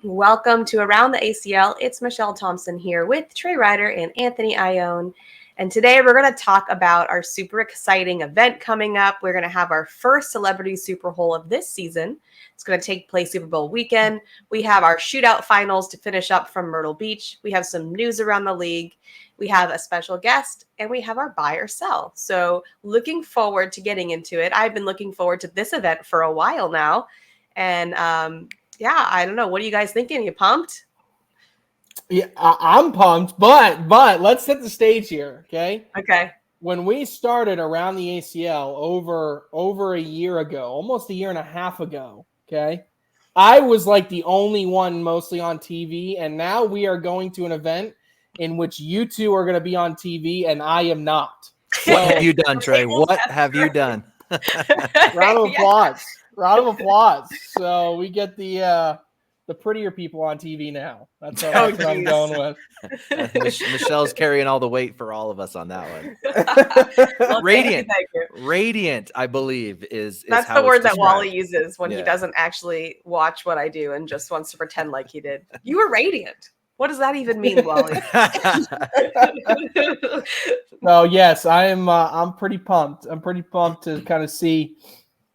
Welcome to Around the ACL. It's Michelle Thompson here with Trey Ryder and Anthony Ione. And today we're going to talk about our super exciting event coming up. We're going to have our first celebrity SuperHole of this season. It's going to take place Super Bowl weekend. We have our shootout finals to finish up from Myrtle Beach. We have some news around the league. We have a special guest, and we have our buy or sell. So looking forward to getting into it. I've been looking forward to this event for a while now. And yeah, I don't know. What are you guys thinking? Are you pumped? Yeah, I'm pumped, but let's set the stage here, okay? Okay. When we started Around the ACL over a year ago, almost a year and a half ago, okay, I was like the only one mostly on TV, and now we are going to an event in which you two are going to be on TV, and I am not. So, what have you done, Trey? What have you done? Round of applause. Round of applause. So we get the prettier people on TV now. That's what I'm going with. Michelle's carrying all the weight for all of us on that one. Well, Radiant, thank you. radiant, I believe is That's how the word that described. Wally uses when he doesn't actually watch what I do and just wants to pretend like he did. You were radiant. What does that even mean, Wally? So yes, I'm pretty pumped. I'm pretty pumped to kind of see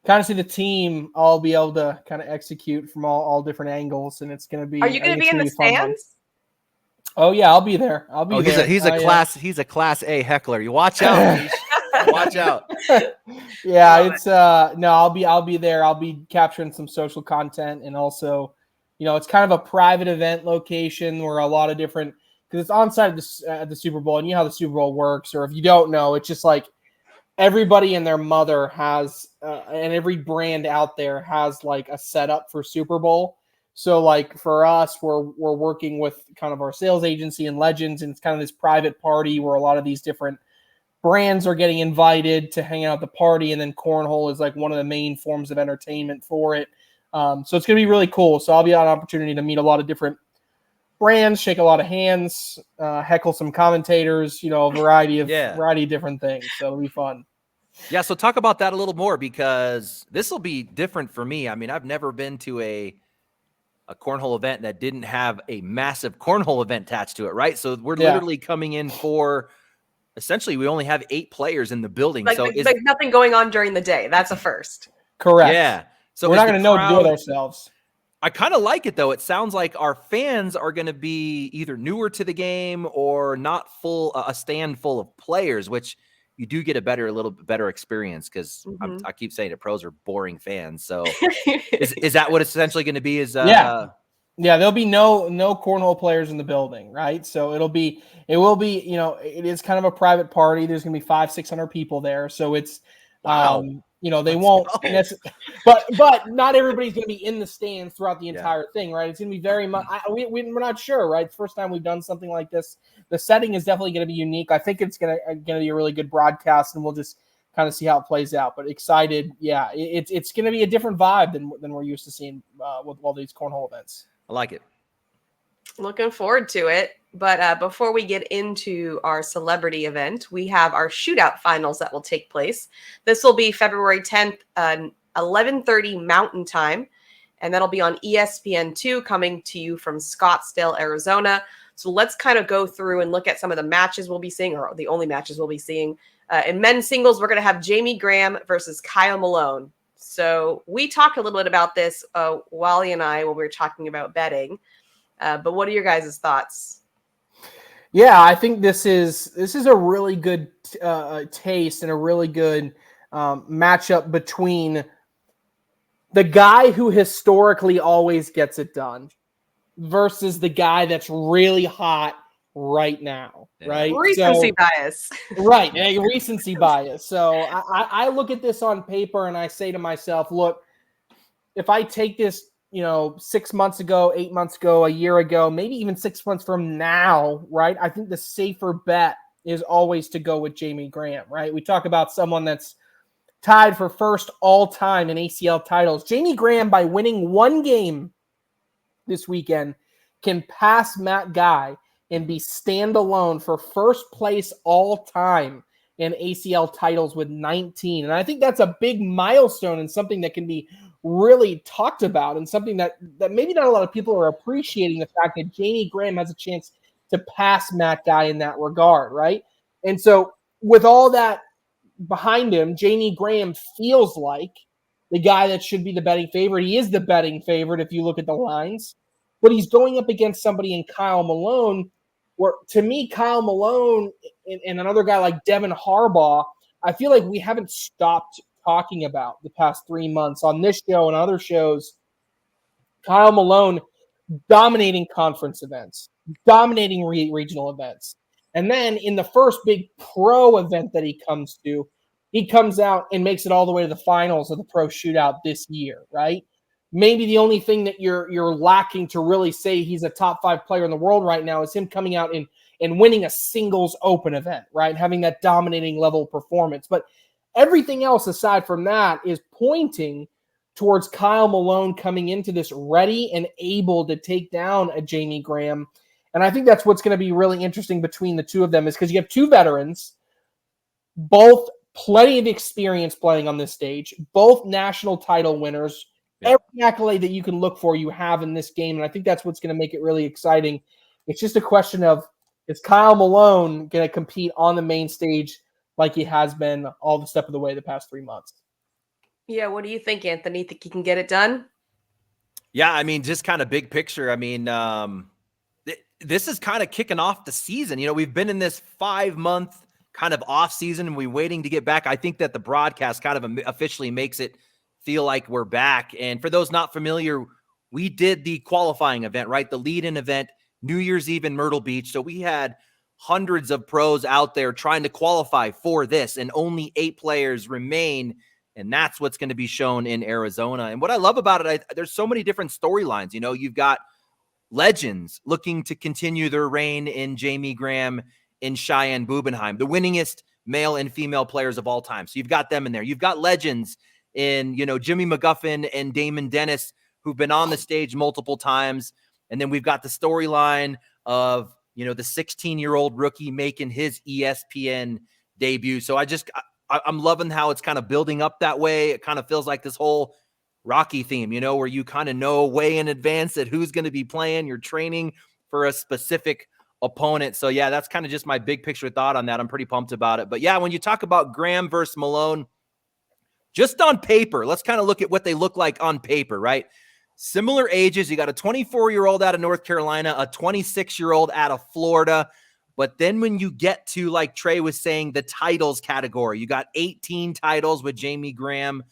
the team all be able to kind of execute from all different angles, and it's going to be. Are you going to be in the stands? Oh yeah, I'll be there. I'll be there. He's a class A heckler. You watch out. Watch out. Yeah, it's no, I'll be there. I'll be capturing some social content, and also, it's kind of a private event location where a lot of different, because it's on site at the Super Bowl, and you know how the Super Bowl works, or if you don't know, it's just like everybody and their mother has, and every brand out there has like a setup for Super Bowl. So like for us, we're working with kind of our sales agency and Legends, and it's kind of this private party where a lot of these different brands are getting invited to hang out at the party, and then cornhole is like one of the main forms of entertainment for it. So it's going to be really cool. So I'll be on an opportunity to meet a lot of different brands, shake a lot of hands, heckle some commentators, a variety of different things. So it'll be fun. Yeah, so talk about that a little more, because this will be different for me. I mean, I've never been to a cornhole event that didn't have a massive cornhole event attached to it, right? So we're literally coming in for, essentially, we only have 8 players in the building. Like, so like nothing going on during the day. That's a first. Correct. Yeah. So we're not going to know what to do with ourselves. I kind of like it, though. It sounds like our fans are going to be either newer to the game or not a stand full of players, which you do get a little bit better experience, because I keep saying it, pros are boring fans. So is that what it's essentially going to be? Yeah, there'll be no cornhole players in the building, right? So it will be, it is kind of a private party. There's going to be 500-600 people there. So it's, they won't, but not everybody's going to be in the stands throughout the entire thing, right? It's going to be very much, we're not sure, right? It's the first time we've done something like this. The setting is definitely going to be unique. I think it's going to be a really good broadcast, and we'll just kind of see how it plays out. But excited, yeah, it's going to be a different vibe than we're used to seeing with all these cornhole events. I like it. Looking forward to it. But before we get into our celebrity event, we have our shootout finals that will take place. This will be February 10th, 11:30 Mountain Time, and that'll be on ESPN2, coming to you from Scottsdale, Arizona. So let's kind of go through and look at some of the matches we'll be seeing, or the only matches we'll be seeing. In men's singles, we're going to have Jamie Graham versus Kyle Malone. So we talked a little bit about this, Wally and I, when we were talking about betting. But what are your guys' thoughts? Yeah, I think this is a really good taste and a really good matchup between the guy who historically always gets it done versus the guy that's really hot right now, right? Recency bias. Right, recency bias. So I look at this on paper and I say to myself, look, if I take this 6 months ago, 8 months ago, a year ago, maybe even 6 months from now, right? I think the safer bet is always to go with Jamie Graham, right? We talk about someone that's tied for first all time in ACL titles. Jamie Graham, by winning one game this weekend, can pass Matt Guy and be standalone for first place all time in ACL titles with 19. And I think that's a big milestone and something that can be really talked about, and something that maybe not a lot of people are appreciating, the fact that Jamie Graham has a chance to pass Matt Guy in that regard, right? And so with all that behind him, Jamie Graham feels like the guy that should be the betting favorite. He is the betting favorite if you look at the lines, but he's going up against somebody in Kyle Malone, where to me, Kyle Malone and another guy like Devin Harbaugh, I feel like we haven't stopped talking about the past 3 months on this show and other shows. Kyle Malone dominating conference events, dominating regional events. And then in the first big pro event that he comes to, he comes out and makes it all the way to the finals of the Pro Shootout this year, right? Maybe the only thing that you're lacking to really say he's a top 5 player in the world right now is him coming out and winning a singles open event, right? Having that dominating level of performance. But everything else aside from that is pointing towards Kyle Malone coming into this ready and able to take down a Jamie Graham. And I think that's what's going to be really interesting between the two of them, is because you have two veterans, both plenty of experience playing on this stage, both national title winners. Yeah. Every accolade that you can look for, you have in this game. And I think that's what's going to make it really exciting. It's just a question of, is Kyle Malone going to compete on the main stage like he has been all the step of the way the past 3 months? Yeah, what do you think, Anthony? Think he can get it done? Yeah, I mean, just kind of big picture. I mean, this is kind of kicking off the season. You know, we've been in this 5-month kind of off season and we're waiting to get back. I think that the broadcast kind of officially makes it feel like we're back. And for those not familiar, we did the qualifying event, right? The lead-in event, New Year's Eve in Myrtle Beach. So we had hundreds of pros out there trying to qualify for this, and only 8 players remain. And that's what's going to be shown in Arizona. And what I love about it, there's so many different storylines. You know, you've got legends looking to continue their reign in Jamie Graham, in Cheyenne Bubenheim, the winningest male and female players of all time. So you've got them in there. You've got legends in, you know, Jimmy McGuffin and Damon Dennis, who've been on the stage multiple times. And then we've got the storyline of, you know, the 16-year-old rookie making his ESPN debut. So I'm loving how it's kind of building up that way. It kind of feels like this whole Rocky theme, you know, where you kind of know way in advance that who's going to be playing. You're training for a specific opponent. So yeah, that's kind of just my big picture thought on that. I'm pretty pumped about it. But yeah, when you talk about Graham versus Malone, just on paper, let's kind of look at what they look like on paper, right? Similar ages. You got a 24-year-old out of North Carolina, a 26-year-old out of Florida. But then when you get to, like Trey was saying, the titles category, you got 18 titles with Jamie Graham,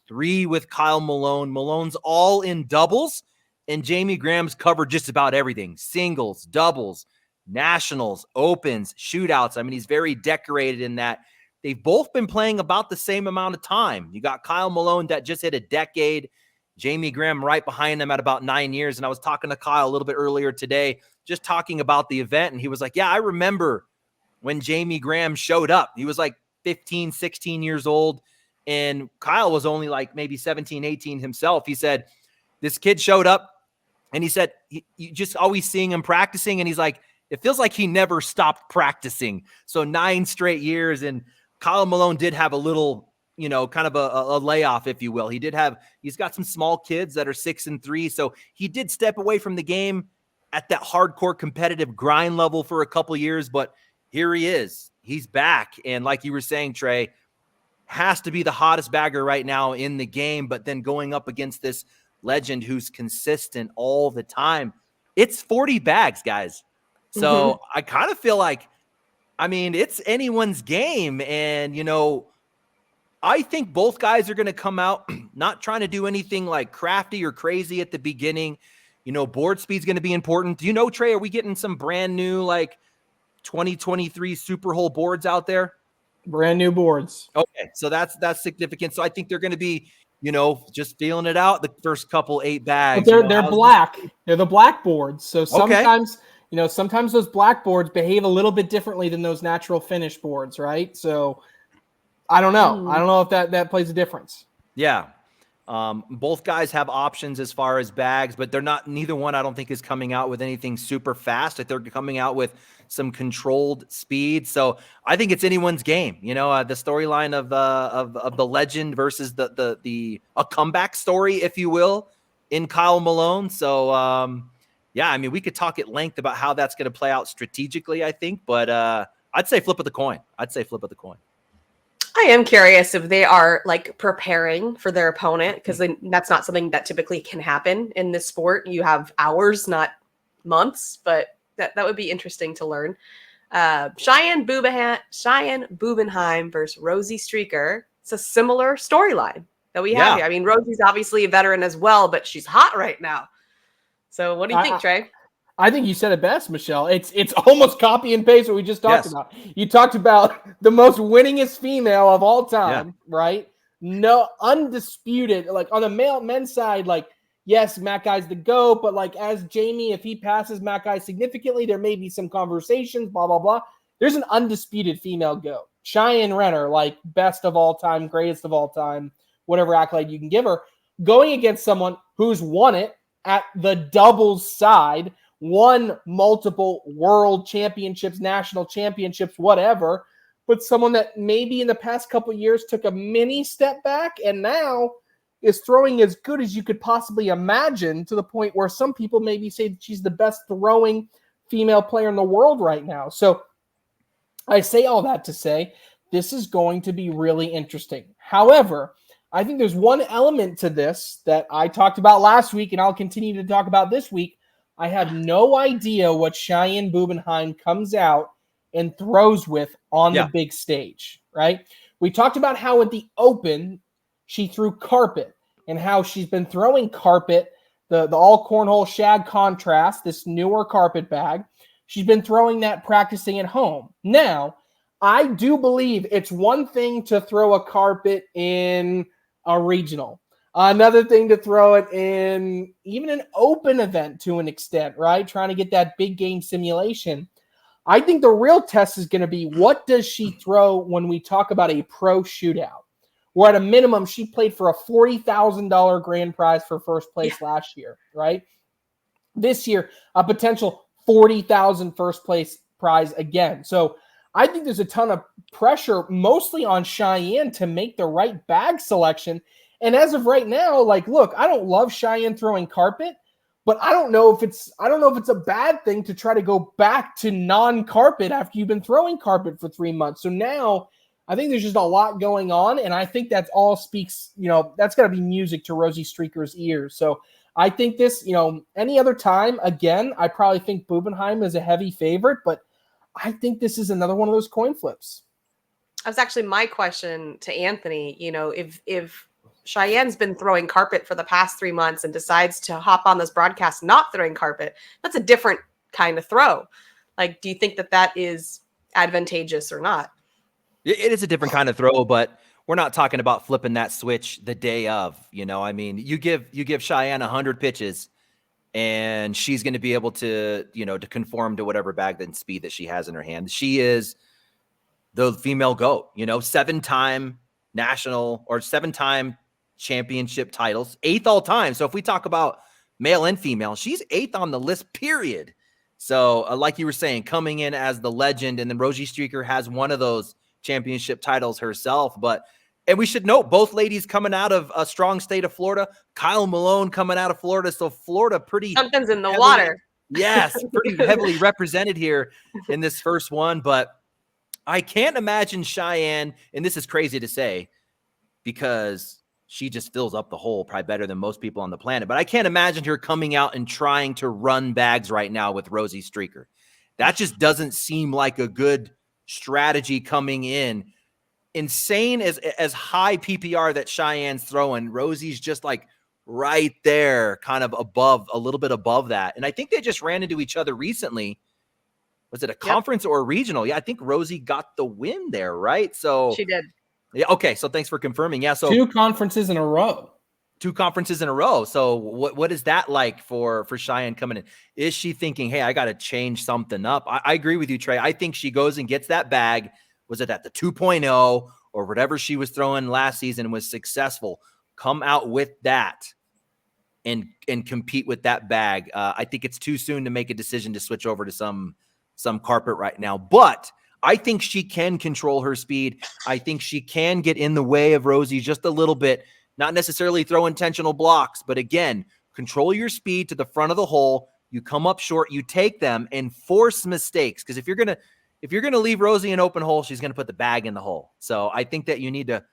3 with Kyle Malone. Malone's all in doubles, and Jamie Graham's covered just about everything. Singles, doubles, nationals, opens, shootouts. I mean, he's very decorated in that. They've both been playing about the same amount of time. You got Kyle Malone that just hit a decade, Jamie Graham right behind him at about 9 years. And I was talking to Kyle a little bit earlier today, just talking about the event. And he was like, yeah, I remember when Jamie Graham showed up. He was like 15, 16 years old. And Kyle was only like maybe 17, 18 himself. He said, this kid showed up and he said, you just always seeing him practicing. And he's like, it feels like he never stopped practicing. So 9 straight years. And Kyle Malone did have a little, you know, kind of a layoff, if you will. He's got some small kids that are 6 and 3. So he did step away from the game at that hardcore competitive grind level for a couple years, but here he is. He's back. And like you were saying, Trey, has to be the hottest bagger right now in the game, but then going up against this legend who's consistent all the time. It's 40 bags, guys. So I kind of feel like, I mean, it's anyone's game. And, you know, I think both guys are going to come out not trying to do anything like crafty or crazy at the beginning. You know, board speed's going to be important. Do you know, Trey, are we getting some brand new like 2023 SuperHole boards out there? Brand new boards. Okay, so that's significant. So I think they're going to be, you know, just feeling it out the first couple 8 bags. But they're black. They're the black boards. So sometimes, you know, sometimes those black boards behave a little bit differently than those natural finish boards, right? So I don't know. I don't know if that plays a difference. Yeah. Both guys have options as far as bags, but neither one I don't think is coming out with anything super fast. They're coming out with some controlled speed. So I think it's anyone's game. The storyline of the legend versus a comeback story, if you will, in Kyle Malone. So yeah, I mean, we could talk at length about how that's going to play out strategically, I think, but I'd say flip of the coin. I am curious if they are like preparing for their opponent, because that's not something that typically can happen in this sport. You have hours, not months, but that would be interesting to learn. Cheyenne Bubenheim versus Rosie Streker. It's a similar storyline that we have here. I mean, Rosie's obviously a veteran as well, but she's hot right now. So what do you think, Trey? I think you said it best, Michelle. It's almost copy and paste what we just talked about. You talked about the most winningest female of all time, right? No, undisputed. Like on the men's side, like, yes, Matt Guy's the GOAT, but like as Jamie, if he passes Matt Guy significantly, there may be some conversations, blah, blah, blah. There's an undisputed female GOAT. Cheyenne Renner, like best of all time, greatest of all time, whatever accolade you can give her, going against someone who's won it at the doubles side, won multiple world championships, national championships, whatever, but someone that maybe in the past couple of years took a mini step back and now is throwing as good as you could possibly imagine, to the point where some people maybe say she's the best throwing female player in the world right now. So I say all that to say this is going to be really interesting. However, I think there's one element to this that I talked about last week and I'll continue to talk about this week. I have no idea what Cheyenne Bubenheim comes out and throws with on the big stage, right? We talked about how at the Open, she threw carpet and how she's been throwing carpet, the all cornhole shag contrast, this newer carpet bag. She's been throwing that practicing at home. Now, I do believe it's one thing to throw a carpet in a regional. Another thing to throw it in even an open event to an extent, right? Trying to get that big game simulation. I think the real test is going to be, what does she throw when we talk about a pro shootout? Where at a minimum, she played for a $40,000 grand prize for first place last year, right? This year, a potential $40,000 first place prize again. So I think there's a ton of pressure, mostly on Cheyenne, to make the right bag selection. And as of right now, like, look, I don't love Cheyenne throwing carpet, but I don't know if it's a bad thing to try to go back to non-carpet after you've been throwing carpet for 3 months. So now I think there's just a lot going on, and I think that's all speaks, that's got to be music to Rosie Streker's ears. So I think this, any other time, again, I probably think Bubenheim is a heavy favorite, but I think this is another one of those coin flips. That's actually my question to Anthony. If Cheyenne's been throwing carpet for the past 3 months and decides to hop on this broadcast not throwing carpet, that's a different kind of throw. Like, do you think that is advantageous or not? It is a different kind of throw, but we're not talking about flipping that switch the day of. I mean, you give Cheyenne 100 pitches, and she's going to be able to, to conform to whatever bag and speed that she has in her hand. She is the female GOAT, 7-time national or 7-time championship titles, 8th all time. So if we talk about male and female, she's 8th on the list, period. So like you were saying, coming in as the legend, and then Rosie Streker has one of those championship titles herself. And we should note, both ladies coming out of a strong state of Florida, Kyle Malone coming out of Florida. So Florida something's in the water. Yes, pretty heavily represented here in this first one. But I can't imagine Cheyenne, and this is crazy to say because she just fills up the hole probably better than most people on the planet, but I can't imagine her coming out and trying to run bags right now with Rosie Streker. That just doesn't seem like a good strategy coming in. Insane as high PPR that Cheyenne's throwing, Rosie's just like right there, kind of above, a little bit above that. And I think they just ran into each other recently. Was it a conference or a regional? Yeah, I think Rosie got the win there, right? So she did. Yeah. Okay. So thanks for confirming. Yeah. So 2 conferences in a row. 2 conferences in a row. So what is that like for Cheyenne coming in? Is she thinking, hey, I got to change something up? I agree with you, Trey. I think she goes and gets that bag. Was it at the 2.0 or whatever she was throwing last season was successful? come out with that and compete with that bag. I think it's too soon to make a decision to switch over to some carpet right now, but I think she can control her speed. I think she can get in the way of Rosie just a little bit, not necessarily throw intentional blocks, but again, control your speed to the front of the hole. You come up short, you take them and force mistakes. Because if you're gonna leave Rosie an open hole, she's gonna put the bag in the hole. So I think that you need to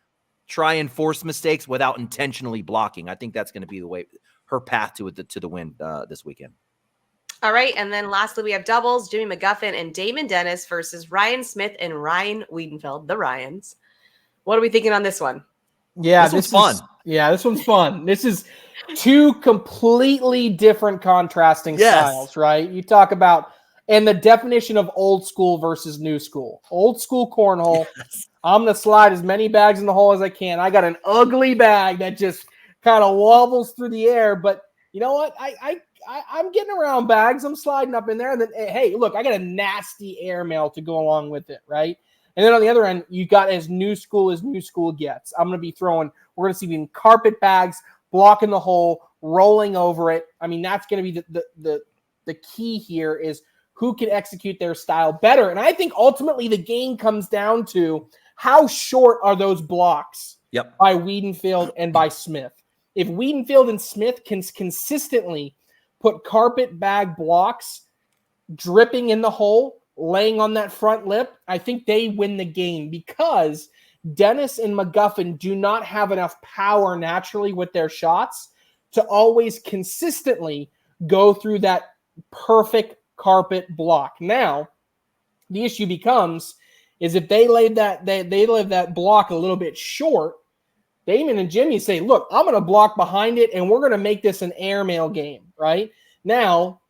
try and force mistakes without intentionally blocking. I think that's going to be the way, her path to the win this weekend. All right, and then lastly we have doubles: Jimmy McGuffin and Damon Dennis versus Ryan Smith and Ryan Wiedenfeld, the Ryans. What are we thinking on this one? Yeah, this one's fun. Yeah, this one's fun. This is two completely different contrasting styles, right? You talk about, and the definition of old school versus new school. Old school cornhole. Yes. I'm going to slide as many bags in the hole as I can. I got an ugly bag that just kind of wobbles through the air, but you know what? I'm getting around bags. I'm sliding up in there. And then, hey, look, I got a nasty airmail to go along with it, right? And then on the other end, you got as new school gets. I'm going to be throwing, we're going to see carpet bags, blocking the hole, rolling over it. I mean, that's going to be the key here is who can execute their style better. And I think ultimately the game comes down to how short are those blocks by Wiedenfeld and by Smith. If Wiedenfeld and Smith can consistently put carpet bag blocks dripping in the hole, laying on that front lip, I think they win the game because Dennis and McGuffin do not have enough power naturally with their shots to always consistently go through that perfect carpet block. Now, the issue becomes is if they lay that block a little bit short, Damon and Jimmy say, look, I'm going to block behind it, and we're going to make this an airmail game, right? Now,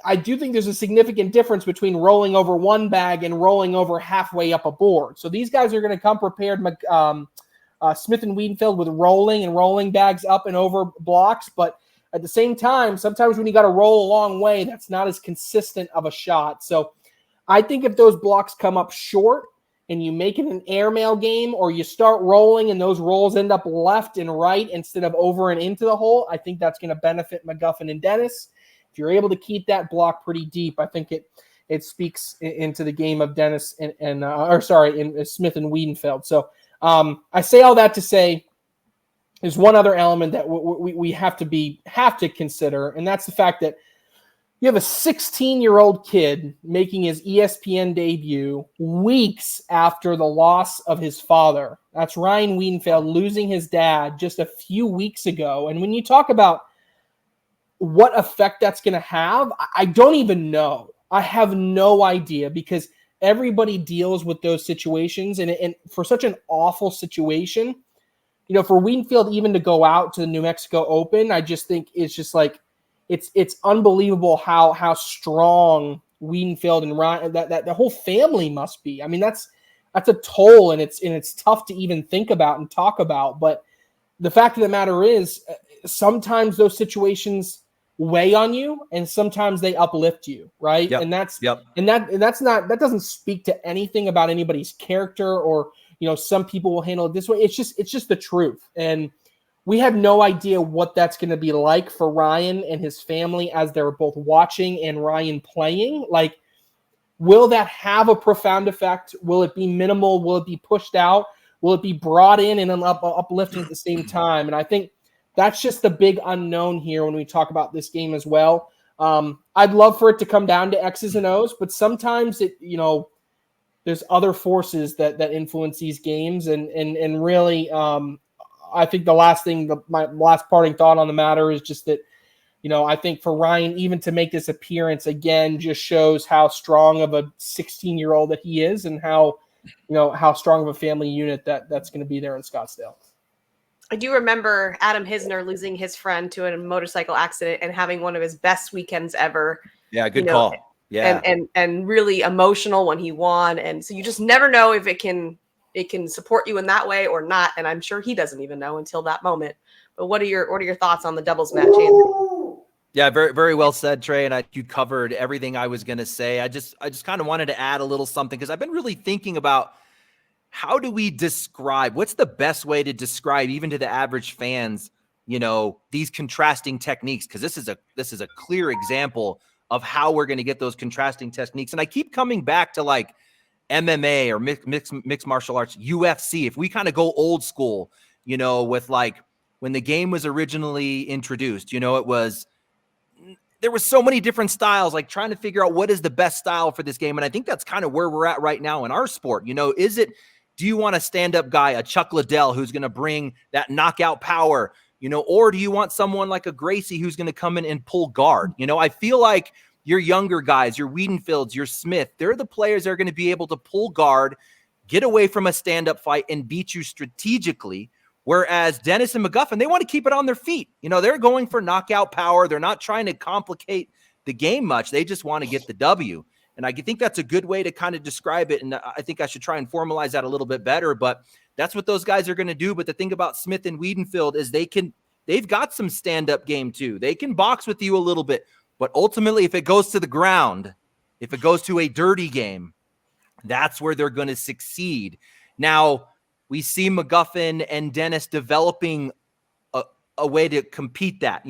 I do think there's a significant difference between rolling over one bag and rolling over halfway up a board. So these guys are going to come prepared, Smith and Wiedenfeld, with rolling bags up and over blocks. But at the same time, sometimes when you got to roll a long way, that's not as consistent of a shot. So I think if those blocks come up short and you make it an airmail game, or you start rolling and those rolls end up left and right instead of over and into the hole, I think that's going to benefit McGuffin and Dennis. If you're able to keep that block pretty deep, I think it speaks into the game of Dennis in Smith and Wiedenfeld. So I say all that to say there's one other element that we have to consider, and that's the fact that you have a 16-year-old kid making his ESPN debut weeks after the loss of his father. That's Ryan Wiedenfeld losing his dad just a few weeks ago. And when you talk about what effect that's going to have, I don't even know. I have no idea, because everybody deals with those situations. And for such an awful situation, you know, for Wiedenfeld even to go out to the New Mexico Open, I just think it's just like, it's unbelievable how strong Wiedenfeld and Ryan, that the whole family must be. I mean, that's a toll, and it's tough to even think about and talk about. But the fact of the matter is, sometimes those situations weigh on you, and sometimes they uplift you, right? Yep. And that doesn't speak to anything about anybody's character, or, you know, some people will handle it this way. It's just the truth. And we have no idea what that's going to be like for Ryan and his family as they're both watching and Ryan playing. Like, will that have a profound effect? Will it be minimal? Will it be pushed out? Will it be brought in and uplifting at the same time? And I think that's just the big unknown here when we talk about this game as well. I'd love for it to come down to X's and O's, but sometimes there's other forces that influence these games, and really, I think my last parting thought on the matter is just that, you know, I think for Ryan, even to make this appearance again, just shows how strong of a 16-year-old that he is, and how strong of a family unit that's going to be there in Scottsdale. I do remember Adam Hisner losing his friend to a motorcycle accident and having one of his best weekends ever. Yeah, good call. Yeah, and really emotional when he won. And so you just never know if it can support you in that way or not. And I'm sure he doesn't even know until that moment. But what are your thoughts on the doubles match, Andrew? Yeah, very, very well said, Trey. And you covered everything I was going to say. I just kind of wanted to add a little something, because I've been really thinking about how do we describe, what's the best way to describe even to the average fans, these contrasting techniques? Because this is a clear example of how we're going to get those contrasting techniques. And I keep coming back to like MMA or mixed martial arts, UFC. If we kind of go old school, with like when the game was originally introduced, there was so many different styles, like trying to figure out what is the best style for this game. And I think that's kind of where we're at right now in our sport. Do you want a stand-up guy, a Chuck Liddell, who's going to bring that knockout power, or do you want someone like a Gracie who's going to come in and pull guard? I feel like your younger guys, your Wiedenfields, your Smith, they're the players that are going to be able to pull guard, get away from a stand-up fight, and beat you strategically. Whereas Dennis and McGuffin, they want to keep it on their feet. They're going for knockout power. They're not trying to complicate the game much. They just want to get the W. And I think that's a good way to kind of describe it. And I think I should try and formalize that a little bit better. But that's what those guys are going to do. But the thing about Smith and Wiedenfield is they've got some stand-up game too. They can box with you a little bit. But ultimately, if it goes to the ground, if it goes to a dirty game, that's where they're going to succeed. Now, we see McGuffin and Dennis developing a way to compete that.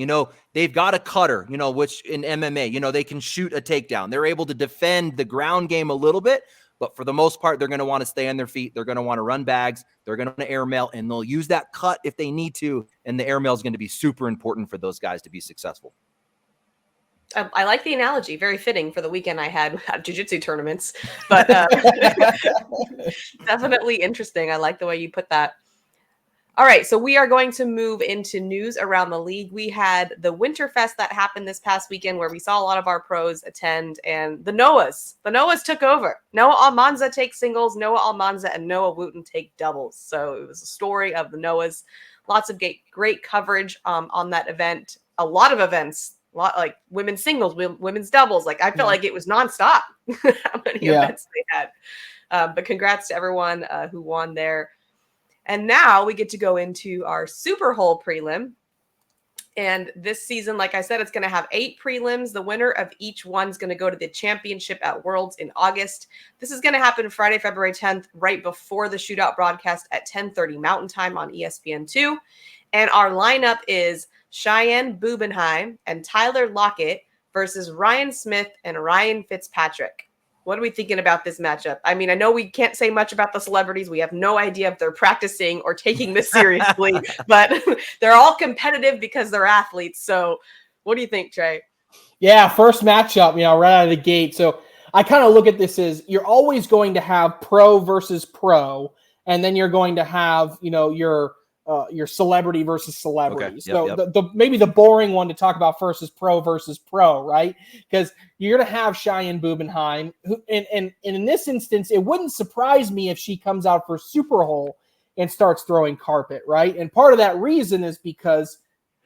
They've got a cutter, which in MMA, they can shoot a takedown. They're able to defend the ground game a little bit, but for the most part, they're going to want to stay on their feet. They're going to want to run bags. They're going to airmail, and they'll use that cut if they need to. And the airmail is going to be super important for those guys to be successful. I like the analogy. Very fitting for the weekend I had jiu-jitsu tournaments, but definitely interesting. I like the way you put that. All right, so we are going to move into news around the league. We had the Winterfest that happened this past weekend where we saw a lot of our pros attend, and the Noahs took over. Noah Almanza takes singles, Noah Almanza and Noah Wooten take doubles. So it was a story of the Noahs. Lots of great coverage on that event. A lot of events. Like women's singles, women's doubles. Like I felt like it was nonstop how many events they had. But congrats to everyone who won there. And now we get to go into our SuperHole prelim. And this season, like I said, it's going to have 8 prelims. The winner of each one is going to go to the championship at Worlds in August. This is going to happen Friday, February 10th, right before the shootout broadcast at 10:30 Mountain Time on ESPN2. And our lineup is Cheyenne Bubenheim and Tyler Lockett versus Ryan Smith and Ryan Fitzpatrick. What are we thinking about this matchup? I mean, I know we can't say much about the celebrities. We have no idea if they're practicing or taking this seriously, but they're all competitive because they're athletes. So what do you think, Trey? Yeah, first matchup, right out of the gate. So I kind of look at this as you're always going to have pro versus pro, and then you're going to have, your celebrity versus celebrity. Okay. So the maybe the boring one to talk about first is pro versus pro, right? Because you're going to have Cheyenne Bubenheim, who, and in this instance, it wouldn't surprise me if she comes out for SuperHole and starts throwing carpet, right? And part of that reason is because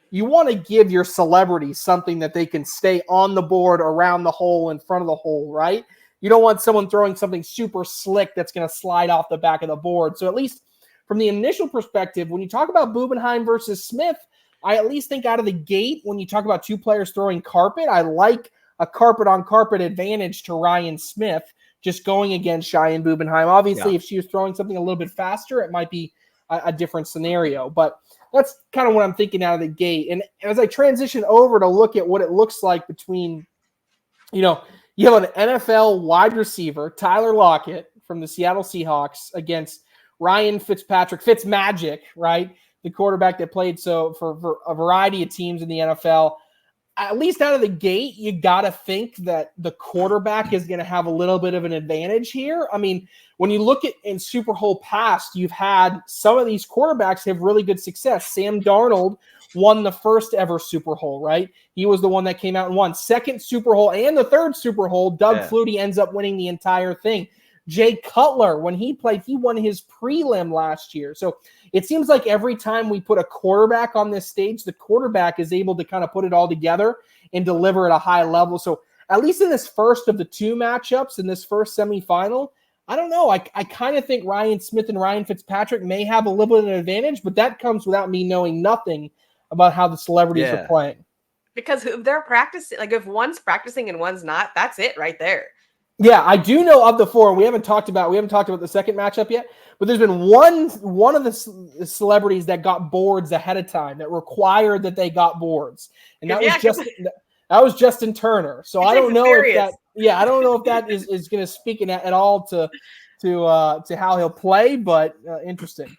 you want to give your celebrity something that they can stay on the board, around the hole, in front of the hole, right? You don't want someone throwing something super slick that's going to slide off the back of the board. So at least from the initial perspective, when you talk about Bubenheim versus Smith, I at least think out of the gate, when you talk about 2 players throwing carpet, I like a carpet-on-carpet advantage to Ryan Smith just going against Cheyenne Bubenheim. Obviously, if she was throwing something a little bit faster, it might be a different scenario. But that's kind of what I'm thinking out of the gate. And as I transition over to look at what it looks like between, you have an NFL wide receiver, Tyler Lockett from the Seattle Seahawks, against Ryan Fitzpatrick, Fitzmagic, right? The quarterback that played for a variety of teams in the NFL. At least out of the gate, you got to think that the quarterback is going to have a little bit of an advantage here. I mean, when you look at in SuperHole past, you've had some of these quarterbacks have really good success. Sam Darnold won the first ever SuperHole, right? He was the one that came out and won. Second SuperHole and the third SuperHole, Doug Flutie ends up winning the entire thing. Jay Cutler, when he played, he won his prelim last year. So it seems like every time we put a quarterback on this stage, the quarterback is able to kind of put it all together and deliver at a high level. So at least in this first of the 2 matchups, in this first semifinal, I don't know. I kind of think Ryan Smith and Ryan Fitzpatrick may have a little bit of an advantage, but that comes without me knowing nothing about how the celebrities are playing. Because if they're practicing, like if one's practicing and one's not, that's it right there. Yeah, I do know of the four. We haven't talked about the second matchup yet, but there's been one of the celebrities that got boards ahead of time that required that they got boards, and that was Justin Turner. So I don't know if that. Yeah, I don't know if that is going to speak at all to how he'll play, but interesting.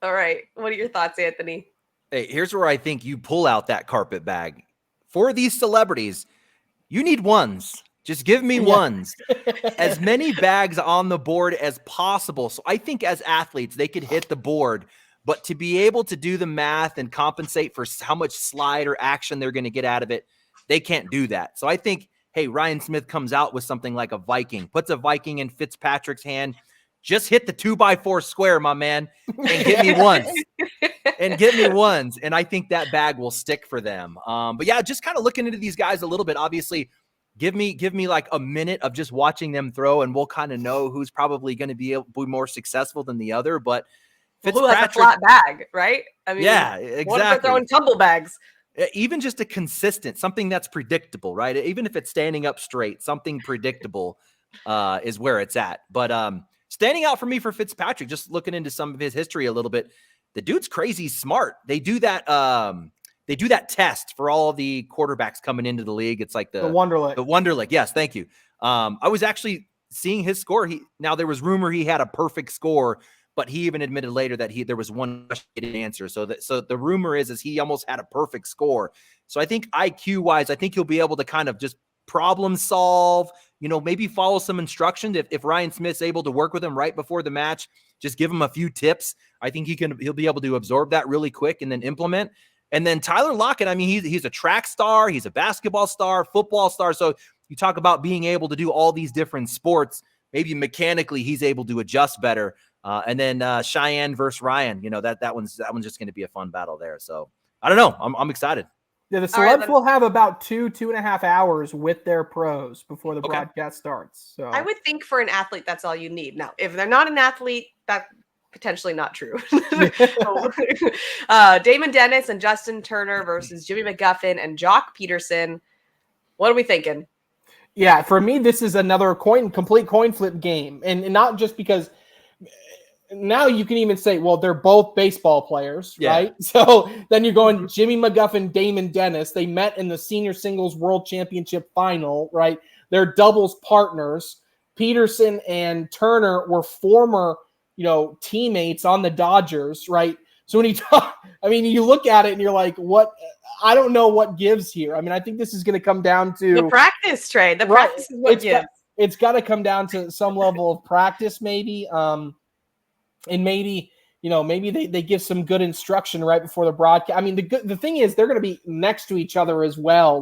All right, what are your thoughts, Anthony? Hey, here's where I think you pull out that carpet bag for these celebrities. You need ones. Just give me ones. As many bags on the board as possible. So I think as athletes, they could hit the board, but to be able to do the math and compensate for how much slide or action they're going to get out of it, they can't do that. So I think, hey, Ryan Smith comes out with something like a Viking, puts a Viking in Fitzpatrick's hand. Just hit the 2x4 square, my man, and get me ones. And I think that bag will stick for them. But yeah, just kind of looking into these guys a little bit. Obviously, give me like a minute of just watching them throw, and we'll kind of know who's probably going to be more successful than the other. But who has a flat bag, right? I mean, yeah, exactly. What if they're throwing tumble bags? Even just a consistent, something that's predictable, right? Even if it's standing up straight, something predictable is where it's at. But standing out for me for Fitzpatrick, just looking into some of his history a little bit, the dude's crazy smart. They do that test for all of the quarterbacks coming into the league. It's like the Wonderlic. The Wonderlic. Yes, thank you. I was actually seeing his score. Now there was rumor he had a perfect score, but he even admitted later that there was one question he didn't answer. So the rumor is he almost had a perfect score. So I think IQ wise, I think he'll be able to kind of just problem solve, maybe follow some instructions. If Ryan Smith's able to work with him right before the match, just give him a few tips. I think he'll be able to absorb that really quick and then implement. And then Tyler Lockett, I mean, he's a track star, he's a basketball star, football star. So you talk about being able to do all these different sports. Maybe mechanically he's able to adjust better. And then Cheyenne versus Ryan, that one's just going to be a fun battle there. So I don't know. I'm excited. Yeah, the celebs will have about 2.5 hours with their pros before the broadcast starts. So I would think for an athlete, that's all you need. Now, if they're not an athlete, that's potentially not true. Damon Dennis and Justin Turner versus Jimmy McGuffin and Jock Peterson. What are we thinking? Yeah, for me, this is another complete coin flip game. And not just because now you can even say, well, they're both baseball players, right? So then you're going Jimmy McGuffin, Damon Dennis. They met in the senior singles world championship final, right? They're doubles partners. Peterson and Turner were former, teammates on the Dodgers, right? So when you look at it and you're like, what? I don't know what gives here. I mean, I think this is going to come down to the practice, Trey. The practice is what gives. It's got to come down to some level of practice, maybe. And maybe they give some good instruction right before the broadcast. I mean, the thing is they're going to be next to each other as well,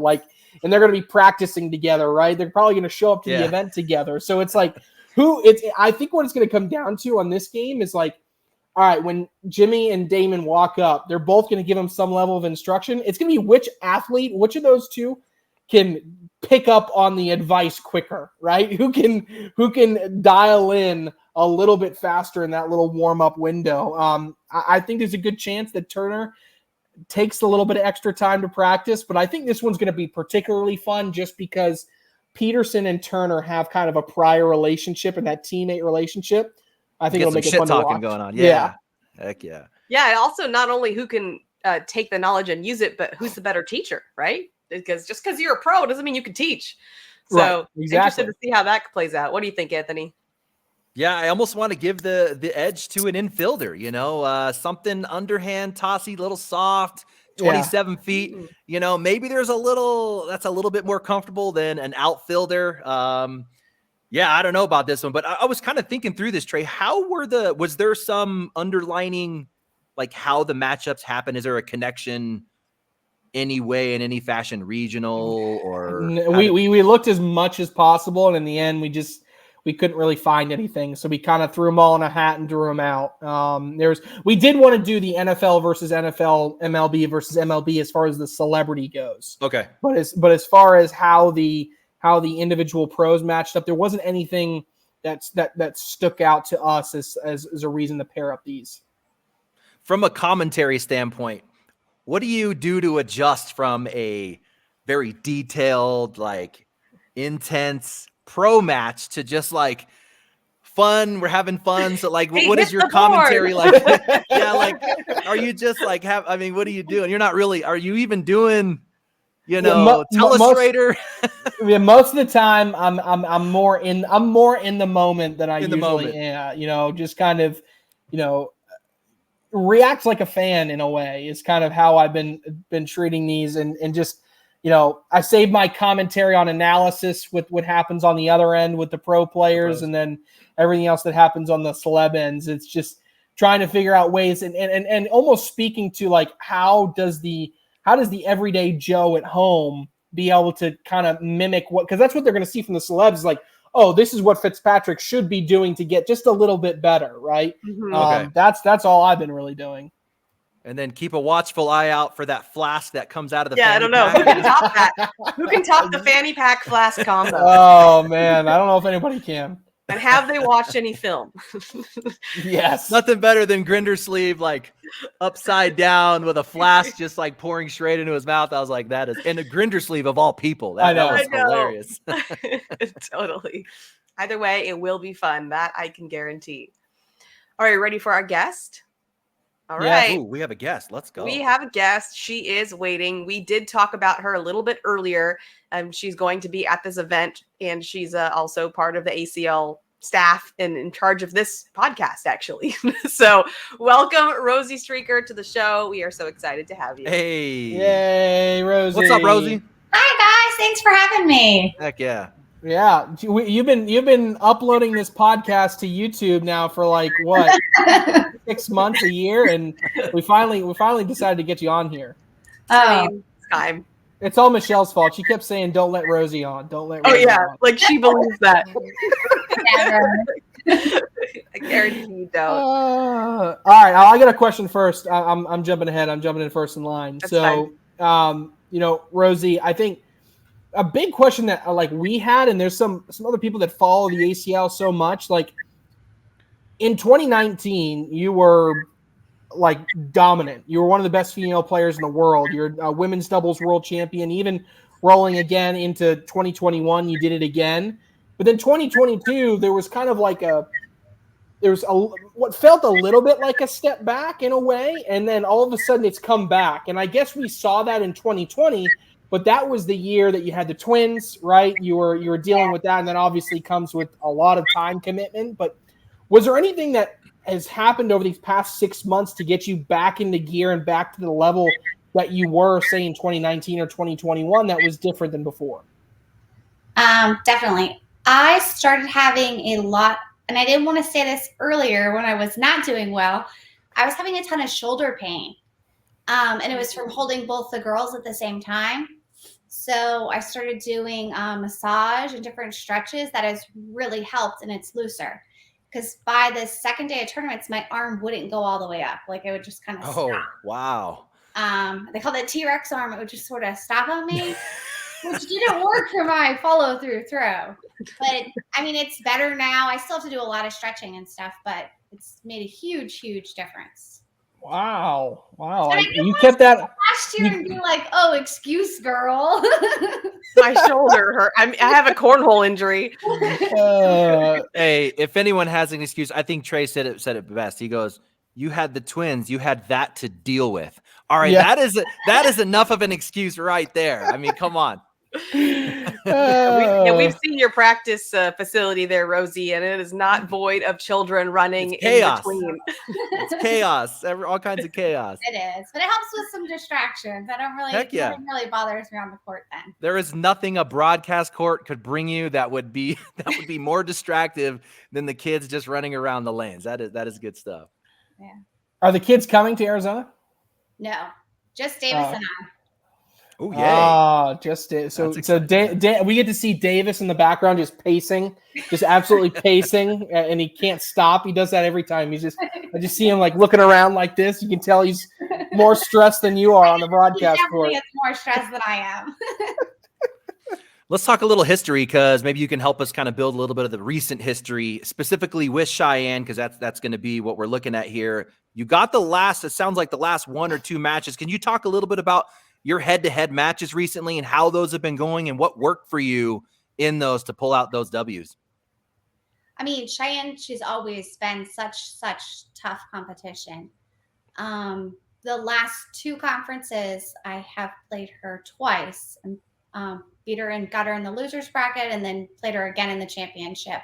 and they're going to be practicing together, right? They're probably going to show up to the event together. So it's like I think what it's going to come down to on this game is like, all right, when Jimmy and Damon walk up, they're both going to give them some level of instruction. It's going to be which of those two can pick up on the advice quicker, right? Who can dial in a little bit faster in that little warm-up window. I think there's a good chance that Turner takes a little bit of extra time to practice, but I think this one's going to be particularly fun just because Peterson and Turner have kind of a prior relationship and that teammate relationship. I think it'll make it fun to watch. Going on. Yeah. Heck yeah. Yeah, and also not only who can take the knowledge and use it, but who's the better teacher, right? Because just because you're a pro doesn't mean you can teach. So interested to see how that plays out. What do you think, Anthony? Yeah, I almost want to give the edge to an infielder, something underhand, tossy, little soft, 27 feet. Maybe that's a little bit more comfortable than an outfielder. I don't know about this one, but I was kind of thinking through this, Trey. Was there some underlining, like how the matchups happen? Is there a connection any way, in any fashion, regional or? We looked as much as possible, and in the end, we couldn't really find anything. So we kind of threw them all in a hat and drew them out. We did want to do the NFL versus NFL, MLB versus MLB as far as the celebrity goes. Okay. But as far as how the individual pros matched up, there wasn't anything that stuck out to us as a reason to pair up these. From a commentary standpoint, what do you do to adjust from a very detailed, intense pro match to just like fun? We're having fun. So like, Hey, what hit is your the commentary board. like? Yeah, like, are you just like I mean, what are you doing? You're not really. Are you even doing? You know, telestrator. Most of the time, I'm more in the moment than I In the usually moment. am. You know, just kind of, you know, react like a fan in a way is kind of how I've been treating these, and just, you know, I save my commentary on analysis with what happens on the other end with the pro players, and then everything else that happens on the celeb ends. It's just trying to figure out ways and almost speaking to like how does the everyday Joe at home be able to kind of mimic what, because that's what they're going to see from the celebs, like, oh, this is what Fitzpatrick should be doing to get just a little bit better, right? Okay. That's all I've been really doing. And then keep a watchful eye out for that flask that comes out of the Yeah, I fanny don't know. Who pack. can top that? Who can top the fanny pack flask combo? Oh man, I don't know if anybody can. And have they watched any film? Yes. Nothing better than Grindersleeve like upside down with a flask just like pouring straight into his mouth. I was like, that is, and a Grindersleeve of all people. That was hilarious. Totally. Either way, it will be fun. That I can guarantee. All right, ready for our guest? All right. Ooh, we have a guest. Let's go. We have a guest. She is waiting. We did talk about her a little bit earlier. She's going to be at this event, and she's also part of the ACL staff and in charge of this podcast, actually. So welcome, Rosie Streker, to the show. We are so excited to have you. Hey. Yay, Rosie. What's up, Rosie? Hi, guys. Thanks for having me. Heck yeah. Yeah, you've been uploading this podcast to YouTube now for like what 6 months, a year, and we finally decided to get you on here. Oh, Time. It's all Michelle's fault. She kept saying, "Don't let Rosie on. Don't let." Rosie on. Like she believes that. never. I guarantee you don't. All right, I got a question first. I'm jumping ahead. I'm jumping in first in line. That's so, you know, Rosie, I think a big question that like we had, and there's some other people that follow the ACL so much. Like in 2019, you were like dominant. You were one of the best female players in the world. You're a women's doubles world champion. Even rolling again into 2021, you did it again. But then 2022, there was kind of like what felt a little bit like a step back in a way, and then all of a sudden it's come back. And I guess we saw that in 2020. But that was the year that you had the twins, right? You were dealing with that, and then obviously comes with a lot of time commitment. But was there anything that has happened over these past 6 months to get you back into gear and back to the level that you were, say, in 2019 or 2021 that was different than before? Definitely. I started having a lot, and I didn't want to say this earlier when I was not doing well. I was having a ton of shoulder pain, and it was from holding both the girls at the same time. So I started doing massage and different stretches that has really helped, and it's looser. Because by the second day of tournaments, my arm wouldn't go all the way up. Like it would just kind of stop. Wow. They call it T-Rex arm. It would just sort of stop on me, which didn't work for my follow-through throw. But, I mean, it's better now. I still have to do a lot of stretching and stuff, but it's made a huge, huge difference. Wow. So You kept that last year and be like, oh, excuse, girl. My shoulder hurt. I have a cornhole injury. Hey, if anyone has an excuse, I think Trey said it best. He goes, "You had the twins. You had that to deal with." All right, Yeah. that is enough of an excuse right there. I mean, come on. We've seen your practice facility there, Rosie, and it is not void of children running It's chaos. in between. It's chaos. All kinds of chaos. It is, but it helps with some distractions. I don't really, Heck yeah. nothing really bothers me on the court then. There is nothing a broadcast court could bring you that would be more distractive than the kids just running around the lanes. That is good stuff. Yeah. Are the kids coming to Arizona? No, just Davis and I. Oh, yay. We get to see Davis in the background just pacing, just absolutely pacing, and he can't stop. He does that every time. I just see him like looking around like this. You can tell he's more stressed than you are on the broadcast court. He definitely gets more stressed than I am. Let's talk a little history, because maybe you can help us kind of build a little bit of the recent history, specifically with Cheyenne, because that's going to be what we're looking at here. You got it sounds like the last 1 or 2 matches. Can you talk a little bit about your head-to-head matches recently and how those have been going and what worked for you in those to pull out those W's? I mean, Cheyenne, she's always been such tough competition. The last 2 conferences, I have played her twice and beat her and got her in the losers bracket, and then played her again in the championship.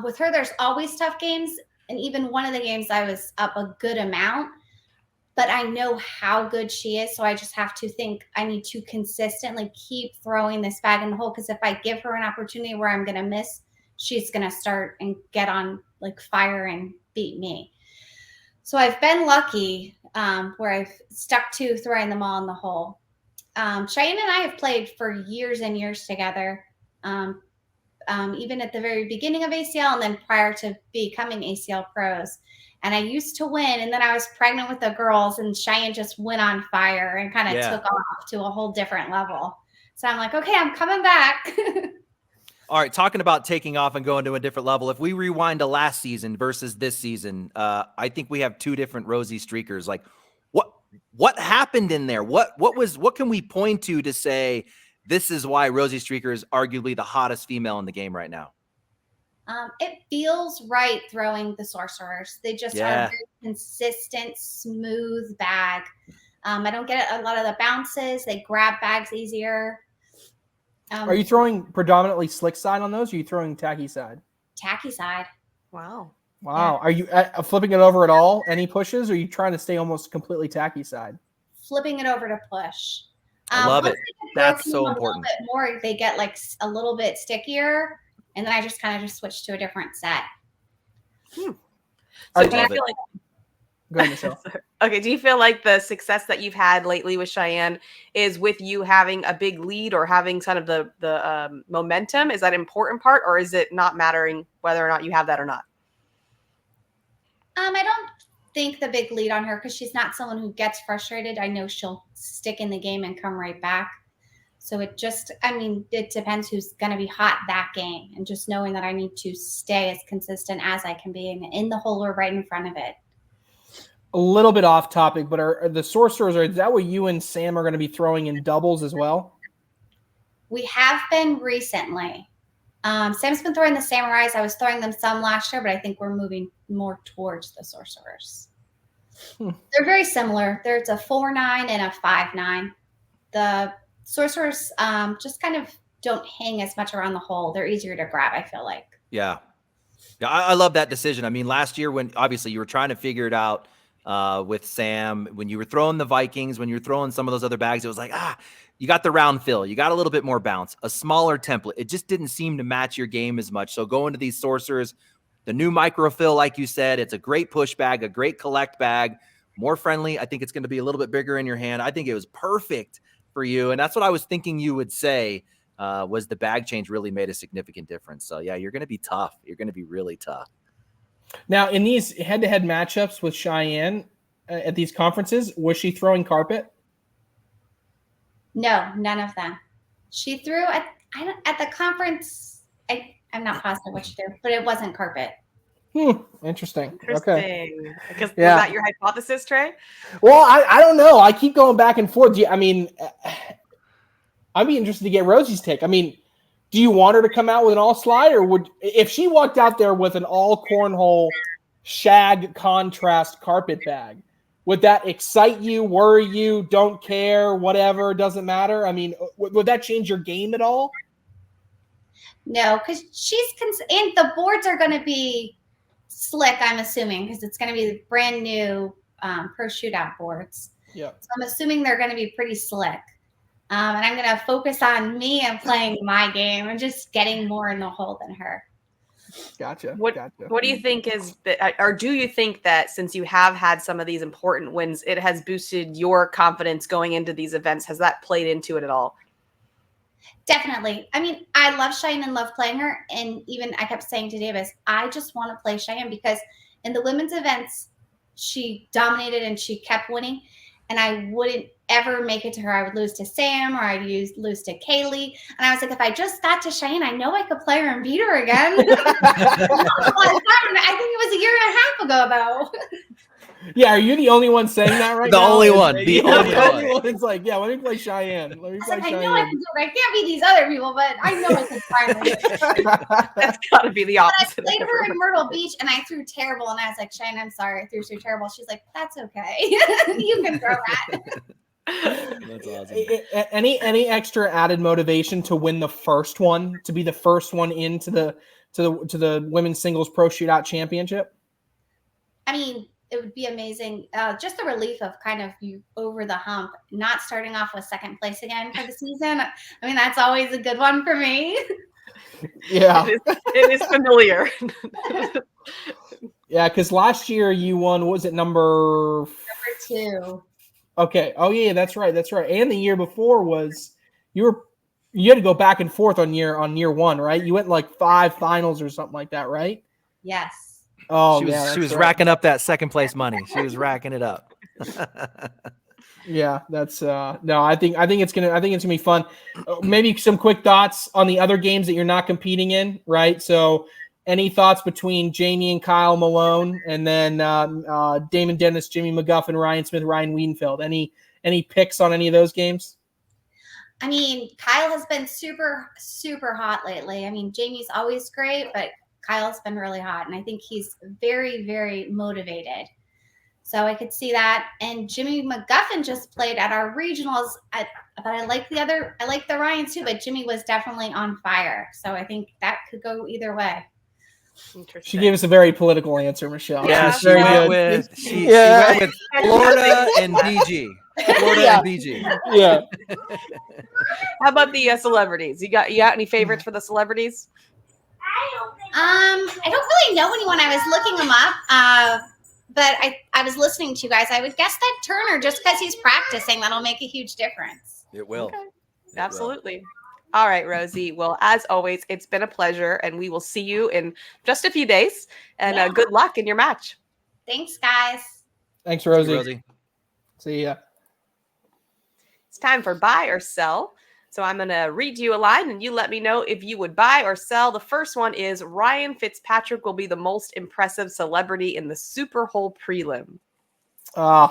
With her, there's always tough games, and even one of the games I was up a good amount, but I know how good she is, so I just have to think I need to consistently keep throwing this bag in the hole, because if I give her an opportunity where I'm going to miss, she's going to start and get on like fire and beat me. So I've been lucky where I've stuck to throwing them all in the hole. Cheyenne and I have played for years and years together, even at the very beginning of ACL and then prior to becoming ACL pros. And I used to win, and then I was pregnant with the girls, and Cheyenne just went on fire and kind of took off to a whole different level. So I'm like, okay, I'm coming back. All right, talking about taking off and going to a different level. If we rewind to last season versus this season, I think we have 2 different Rosie Streakers. Like, what happened in there? What can we point to say this is why Rosie Streaker is arguably the hottest female in the game right now? It feels right throwing the sorcerers. They just are a very consistent, smooth bag. I don't get a lot of the bounces. They grab bags easier. Are you throwing predominantly slick side on those, or are you throwing tacky side? Tacky side. Wow. Yeah. Are you flipping it over at all? Any pushes, or are you trying to stay almost completely tacky side? Flipping it over to push. I love it. That's so important. A little bit more, they get like a little bit stickier, and then I just kind of switch to a different set. So do you feel like Go ahead, Michelle. Okay, do you feel like the success that you've had lately with Cheyenne is with you having a big lead or having kind of the momentum? Is that an important part, or is it not mattering whether or not you have that or not? I don't think the big lead on her, because she's not someone who gets frustrated. I know she'll stick in the game and come right back. So it depends who's going to be hot that game, and just knowing that I need to stay as consistent as I can be in the hole or right in front of it. A little bit off topic, but are the sorcerers, is that what you and Sam are going to be throwing in doubles as well? We have been recently. Sam's been throwing the samurais. I was throwing them some last year, but I think we're moving more towards the sorcerers. They're very similar. There's a 4-9 and a 5-9. The sorcerers just kind of don't hang as much around the hole. They're easier to grab, I feel like. Yeah. I love that decision. I mean, last year when obviously you were trying to figure it out with Sam, when you were throwing the Vikings, when you were throwing some of those other bags, it was like, you got the round fill. You got a little bit more bounce, a smaller template. It just didn't seem to match your game as much. So going to these sorcerers, the new micro fill, like you said, it's a great push bag, a great collect bag, more friendly. I think it's going to be a little bit bigger in your hand. I think it was perfect for you. And that's what I was thinking you would say, was the bag change really made a significant difference. So yeah, you're going to be tough. You're going to be really tough. Now, in these head-to-head matchups with Cheyenne at these conferences, was she throwing carpet? No, none of them. She threw at the conference. I'm not positive what she threw, but it wasn't carpet. Interesting. Okay. Because was Yeah. that your hypothesis, Trey? Well, I don't know. I keep going back and forth. I'd be interested to get Rosie's take. I mean, do you want her to come out with an all slide, or if she walked out there with an all cornhole shag contrast carpet bag, would that excite you, worry you, don't care, whatever, doesn't matter? I mean, would that change your game at all? No, because and the boards are going to be slick, I'm assuming, because it's going to be brand new Pro Shootout boards. Yeah. So I'm assuming they're going to be pretty slick. And I'm going to focus on me and playing my game and just getting more in the hole than her. Gotcha. What do you think or do you think that since you have had some of these important wins, it has boosted your confidence going into these events? Has that played into it at all? Definitely. I mean, I love Cheyenne and love playing her. And even I kept saying to Davis, I just want to play Cheyenne because in the women's events, she dominated and she kept winning. And I wouldn't ever make it to her. I would lose to Sam or I'd lose to Kaylee. And I was like, if I just got to Cheyenne, I know I could play her and beat her again. I think it was a year and a half ago, though. Yeah, are you the only one saying that right The now? only one. The You're only the one. one. It's like, yeah, let me play Cheyenne. Let me play I know I Cheyenne. can do it. I can't be these other people, but I know I can finally do it. That's got to be the But I opposite. of played her everyone. in Myrtle Beach, and I threw terrible. And I was like, Cheyenne, I'm sorry, I threw so terrible. She's like, that's okay. You can throw that. That's awesome. Any extra added motivation to win the first one, to be the first one into the women's singles pro shootout championship? I mean, it would be amazing. Just the relief of kind of you over the hump, not starting off with second place again for the season. I mean, that's always a good one for me. Yeah. It is familiar. Yeah, because last year you won, what was it, number 2. Okay. Oh yeah, that's right. That's right. And the year before was you had to go back and forth on year one, right? You went like 5 finals or something like that, right? Yes. Oh, She was racking up that second place money. She was racking it up. Yeah, that's no. I think it's gonna be fun. Maybe some quick thoughts on the other games that you're not competing in, right? So, any thoughts between Jamie and Kyle Malone, and then Damon Dennis, Jimmy McGuffin, Ryan Smith, Ryan Wiedenfeld? Any picks on any of those games? I mean, Kyle has been super, super hot lately. I mean, Jamie's always great, but Kyle's been really hot, and I think he's very, very motivated. So I could see that. And Jimmy McGuffin just played at our regionals, but I like the Ryans too, but Jimmy was definitely on fire. So I think that could go either way. She gave us a very political answer, Michelle. Yeah, she went with Florida and BG. Florida and BG. Yeah. How about the celebrities? You got any favorites for the celebrities? I don't really know anyone. I was looking them up, but I was listening to you guys. I would guess that Turner, just because he's practicing, that'll make a huge difference. It will. Okay. Absolutely. All right, Rosie. Well, as always, it's been a pleasure, and we will see you in just a few days. And good luck in your match. Thanks, guys. Thanks, Rosie. See you, Rosie. See ya. It's time for buy or sell. So I'm going to read you a line, and you let me know if you would buy or sell. The first one is Ryan Fitzpatrick will be the most impressive celebrity in the SuperHole prelim. I'm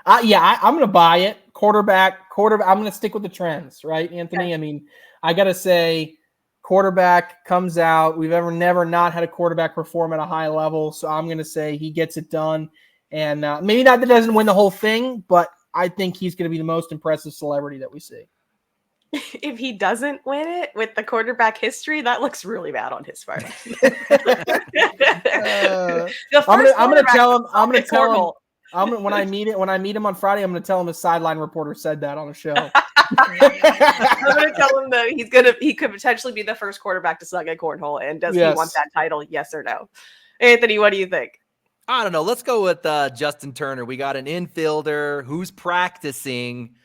going to buy it. Quarterback. I'm going to stick with the trends, right, Anthony? Okay. I mean, I got to say, quarterback comes out. We've never not had a quarterback perform at a high level. So I'm going to say he gets it done. And maybe not that doesn't win the whole thing, but I think he's going to be the most impressive celebrity that we see. If he doesn't win it with the quarterback history, that looks really bad on his part. I'm going to tell him. When I meet him on Friday, I'm going to tell him his sideline reporter said that on the show. I'm going to tell him that he could potentially be the first quarterback to suck at cornhole. And does he want that title? Yes or no? Anthony, what do you think? I don't know. Let's go with Justin Turner. We got an infielder who's practicing.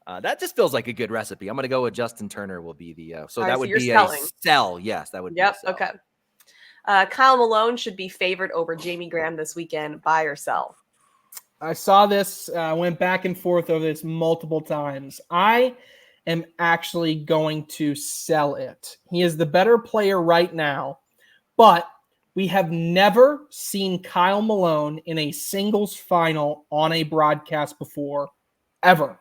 That just feels like a good recipe. I'm going to go with Justin Turner will be the that would be a sell. Yes, that would be a sell. Okay. Kyle Malone should be favored over Jamie Graham this weekend. Buy or sell? I saw this, went back and forth over this multiple times. I am actually going to sell it. He is the better player right now, but we have never seen Kyle Malone in a singles final on a broadcast before, ever.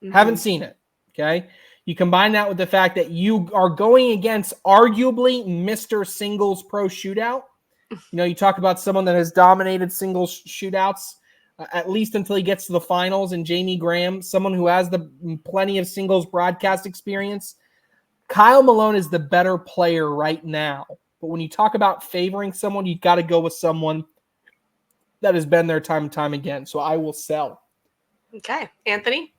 Mm-hmm. Haven't seen it, okay? You combine that with the fact that you are going against arguably Mr. Singles Pro Shootout. You know, you talk about someone that has dominated singles shootouts at least until he gets to the finals, and Jamie Graham, someone who has plenty of singles broadcast experience. Kyle Malone is the better player right now. But when you talk about favoring someone, you've got to go with someone that has been there time and time again. So I will sell. Okay. Anthony?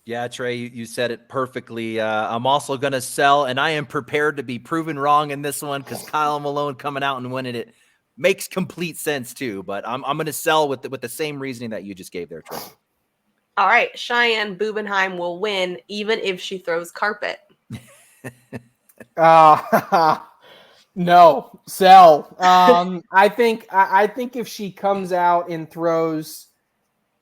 Yeah, Trey, you said it perfectly. I'm also going to sell, and I am prepared to be proven wrong in this one because Kyle Malone coming out and winning it makes complete sense too. But I'm going to sell with the same reasoning that you just gave there, Trey. All right. Cheyenne Bubenheim will win even if she throws carpet. No, sell. I think if she comes out and throws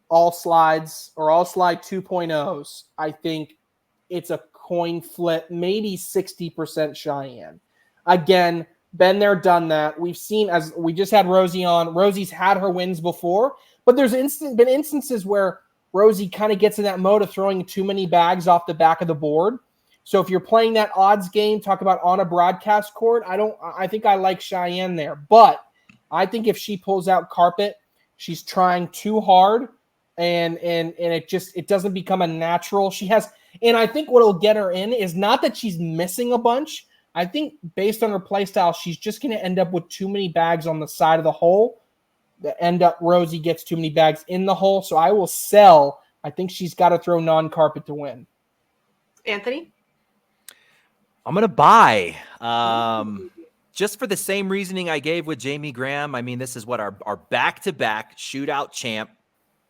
all slides or all slide 2.0s, I think it's a coin flip, maybe 60% Cheyenne. Again, been there, done that. We've seen, as we just had Rosie on, Rosie's had her wins before, But there's been instances where Rosie kind of gets in that mode of throwing too many bags off the back of the board. So if you're playing that odds game, talk about on a broadcast court, I think I like Cheyenne there. But I think if she pulls out carpet, she's trying too hard and it doesn't become a natural. And I think what'll get her in is not that she's missing a bunch. I think based on her play style, she's just going to end up with too many bags on the side of the hole. Rosie gets too many bags in the hole. So I will sell. I think she's got to throw non-carpet to win. Anthony? I'm going to buy. Just for the same reasoning I gave with Jamie Graham. I mean, this is what our back-to-back shootout champ.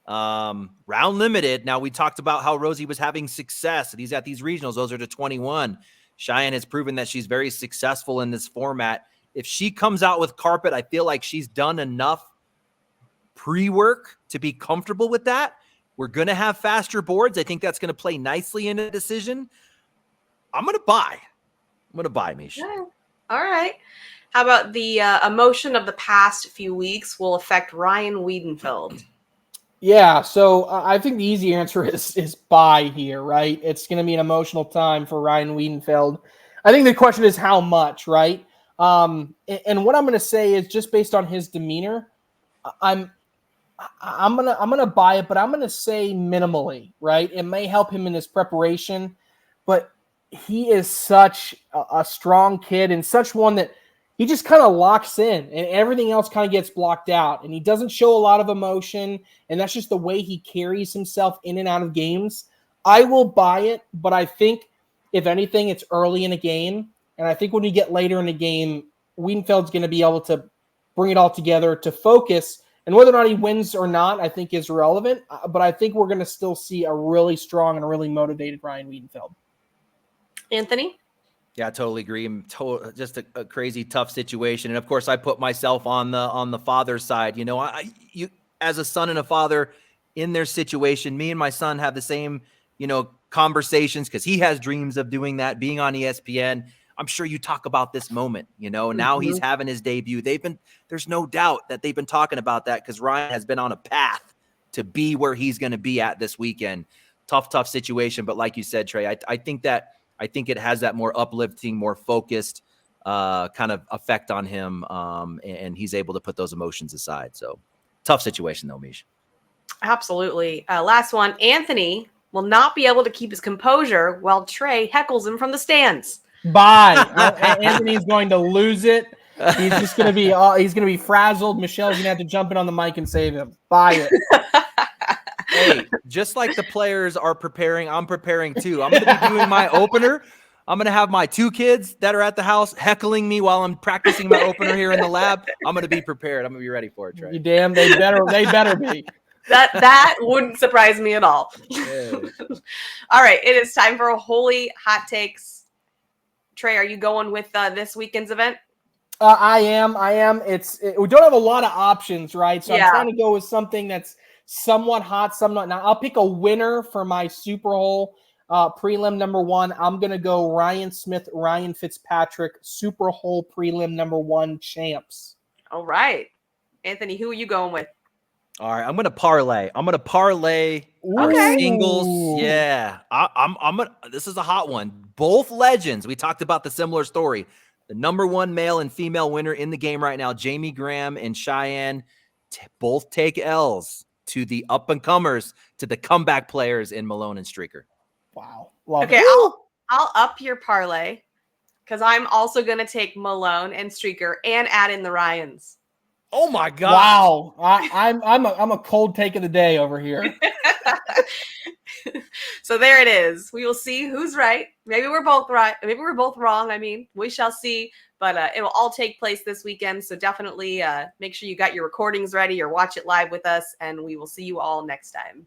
Round limited. Now, we talked about how Rosie was having success. He's at these regionals. Those are to 21. Cheyenne has proven that she's very successful in this format. If she comes out with carpet, I feel like she's done enough pre-work to be comfortable with that. We're going to have faster boards. I think that's going to play nicely in a decision. I'm going to buy. Meesh. Yeah. All right. How about the emotion of the past few weeks will affect Ryan Wiedenfeld? Yeah, so I think the easy answer is buy here, right? It's going to be an emotional time for Ryan Wiedenfeld. I think the question is how much, right? And what I'm going to say is just based on his demeanor, I'm gonna buy it, but I'm gonna say minimally, right? It may help him in his preparation, but he is such a strong kid and such one that he just kind of locks in and everything else kind of gets blocked out. And he doesn't show a lot of emotion. And that's just the way he carries himself in and out of games. I will buy it, but I think if anything, it's early in a game. And I think when we get later in the game, Wiedenfeld's going to be able to bring it all together to focus. And whether or not he wins or not, I think is irrelevant. But I think we're going to still see a really strong and really motivated Ryan Wiedenfeld. Anthony? Yeah, I totally agree. Just a crazy tough situation. And of course, I put myself on the father's side. You know, you as a son and a father in their situation, me and my son have the same, conversations because he has dreams of doing that, being on ESPN. I'm sure you talk about this moment, now he's having his debut. There's no doubt that they've been talking about that because Ryan has been on a path to be where he's going to be at this weekend. Tough situation. But like you said, Trey, I think it has that more uplifting, more focused kind of effect on him. And he's able to put those emotions aside. So tough situation though, Meesh. Absolutely. Last one. Anthony will not be able to keep his composure while Trey heckles him from the stands. Bye. Anthony's going to lose it. He's just going to be he's going to be frazzled. Michelle's going to have to jump in on the mic and save him. Buy it. Hey, just like the players are preparing, I'm preparing too. I'm going to be doing my opener. I'm going to have my 2 kids that are at the house heckling me while I'm practicing my opener here in the lab. I'm going to be prepared. I'm going to be ready for it, Trey. You damn, they better be. That wouldn't surprise me at all. Yeah. All right, it is time for a holy hot takes. Trey, are you going with this weekend's event? I am. We don't have a lot of options, right? So I'm trying to go with something that's somewhat hot, somewhat not. I'll pick a winner for my SuperHole prelim number 1. I'm going to go Ryan Smith, Ryan Fitzpatrick, SuperHole prelim number 1 champs. All right. Anthony, who are you going with? All right, I'm going to parlay. Singles. Yeah. This is a hot one. Both legends. We talked about the similar story. The number 1 male and female winner in the game right now, Jamie Graham and Cheyenne, both take L's to the up-and-comers, to the comeback players in Malone and Streker. Wow. Okay, I'll up your parlay because I'm also going to take Malone and Streker and add in the Ryans. Oh my God! Wow, I'm a cold take of the day over here. So there it is. We will see who's right. Maybe we're both right. Maybe we're both wrong. I mean, we shall see. But it will all take place this weekend. So definitely make sure you got your recordings ready or watch it live with us. And we will see you all next time.